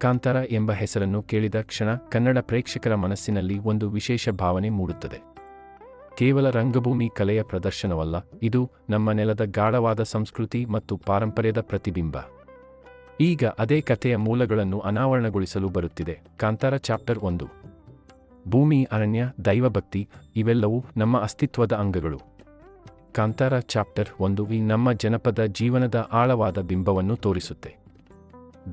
ಕಾಂತಾರ ಎಂಬ ಹೆಸರನ್ನು ಕೇಳಿದ ಕ್ಷಣ ಕನ್ನಡ ಪ್ರೇಕ್ಷಕರ ಮನಸ್ಸಿನಲ್ಲಿ ಒಂದು ವಿಶೇಷ ಭಾವನೆ ಮೂಡುತ್ತದೆ. ಕೇವಲ ರಂಗಭೂಮಿ ಕಲೆಯ ಪ್ರದರ್ಶನವಲ್ಲ, ಇದು ನಮ್ಮ ನೆಲದ ಗಾಢವಾದ ಸಂಸ್ಕೃತಿ ಮತ್ತು ಪಾರಂಪರ್ಯದ ಪ್ರತಿಬಿಂಬ. ಈಗ ಅದೇ ಕಥೆಯ ಮೂಲಗಳನ್ನು ಅನಾವರಣಗೊಳಿಸಲು ಬರುತ್ತಿದೆ. ಕಾಂತಾರ ಚಾಪ್ಟರ್ 1. ಭೂಮಿ, ಅರಣ್ಯ, ದೈವಭಕ್ತಿ ಇವೆಲ್ಲವೂ ನಮ್ಮ ಅಸ್ತಿತ್ವದ ಅಂಗಗಳು. ಕಾಂತಾರ ಚಾಪ್ಟರ್ 1 ನಮ್ಮ ಜನಪದ ಜೀವನದ ಆಳವಾದ ಬಿಂಬವನ್ನು ತೋರಿಸುತ್ತೆ.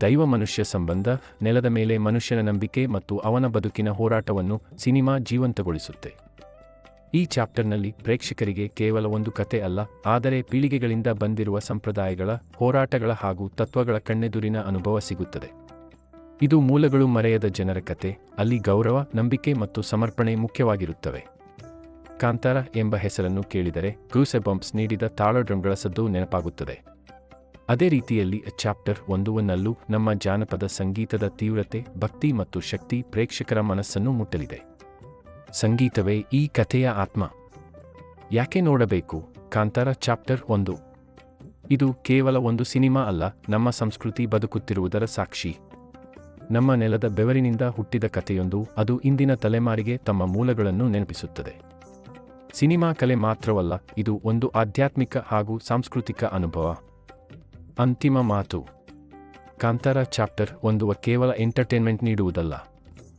ದೈವ ಮನುಷ್ಯ ಸಂಬಂಧ, ನೆಲದ ಮೇಲೆ ಮನುಷ್ಯನ ನಂಬಿಕೆ ಮತ್ತು ಅವನ ಬದುಕಿನ ಹೋರಾಟವನ್ನು ಸಿನಿಮಾ ಜೀವಂತಗೊಳಿಸುತ್ತೆ. ಈ ಚಾಪ್ಟರ್ನಲ್ಲಿ ಪ್ರೇಕ್ಷಕರಿಗೆ ಕೇವಲ ಒಂದು ಕತೆ ಅಲ್ಲ, ಆದರೆ ಪೀಳಿಗೆಗಳಿಂದ ಬಂದಿರುವ ಸಂಪ್ರದಾಯಗಳ, ಹೋರಾಟಗಳ ಹಾಗೂ ತತ್ವಗಳ ಕಣ್ಣೆದುರಿನ ಅನುಭವ ಸಿಗುತ್ತದೆ. ಇದು ಮೂಲಗಳು ಮರೆಯದ ಜನರ ಕತೆ, ಅಲ್ಲಿ ಗೌರವ, ನಂಬಿಕೆ ಮತ್ತು ಸಮರ್ಪಣೆ ಮುಖ್ಯವಾಗಿರುತ್ತವೆ. ಕಾಂತಾರ ಎಂಬ ಹೆಸರನ್ನು ಕೇಳಿದರೆ ಗೂಸೆಬಂಪ್ಸ್ ನೀಡಿದ ತಾಳಡ್ರಮ್ಗಳ ಸದ್ದು ನೆನಪಾಗುತ್ತದೆ. ಅದೇ ರೀತಿಯಲ್ಲಿ ಚಾಪ್ಟರ್ 1ನಲ್ಲೂ ನಮ್ಮ ಜಾನಪದ ಸಂಗೀತದ ತೀವ್ರತೆ, ಭಕ್ತಿ ಮತ್ತು ಶಕ್ತಿ ಪ್ರೇಕ್ಷಕರ ಮನಸ್ಸನ್ನು ಮುಟ್ಟಲಿದೆ. ಸಂಗೀತವೇ ಈ ಕಥೆಯ ಆತ್ಮ. ಯಾಕೆ ನೋಡಬೇಕು? ಕಾಂತಾರ ಚಾಪ್ಟರ್ 1 ಇದು ಕೇವಲ ಒಂದು ಸಿನಿಮಾ ಅಲ್ಲ, ನಮ್ಮ ಸಂಸ್ಕೃತಿ ಬದುಕುತ್ತಿರುವುದರ ಸಾಕ್ಷಿ. ನಮ್ಮ ನೆಲದ ಬೆವರಿನಿಂದ ಹುಟ್ಟಿದ ಕಥೆಯೊಂದು, ಅದು ಇಂದಿನ ತಲೆಮಾರಿಗೆ ತಮ್ಮ ಮೂಲಗಳನ್ನು ನೆನಪಿಸುತ್ತದೆ. ಸಿನಿಮಾ ಕಲೆ ಮಾತ್ರವಲ್ಲ, ಇದು ಒಂದು ಆಧ್ಯಾತ್ಮಿಕ ಹಾಗೂ ಸಾಂಸ್ಕೃತಿಕ ಅನುಭವ. ಅಂತಿಮ ಮಾತು. ಕಾಂತಾರ ಚಾಪ್ಟರ್ 1 ಕೇವಲ ಎಂಟರ್ಟೈನ್ಮೆಂಟ್ ನೀಡುವುದಲ್ಲ,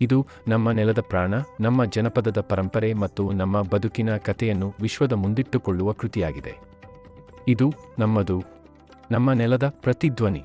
ಇದು ನಮ್ಮ ನೆಲದ ಪ್ರಾಣ, ನಮ್ಮ ಜನಪದದ ಪರಂಪರೆ ಮತ್ತು ನಮ್ಮ ಬದುಕಿನ ಕಥೆಯನ್ನು ವಿಶ್ವದ ಮುಂದಿಟ್ಟುಕೊಳ್ಳುವ ಕೃತಿಯಾಗಿದೆ. ಇದು ನಮ್ಮದು, ನಮ್ಮ ನೆಲದ ಪ್ರತಿಧ್ವನಿ.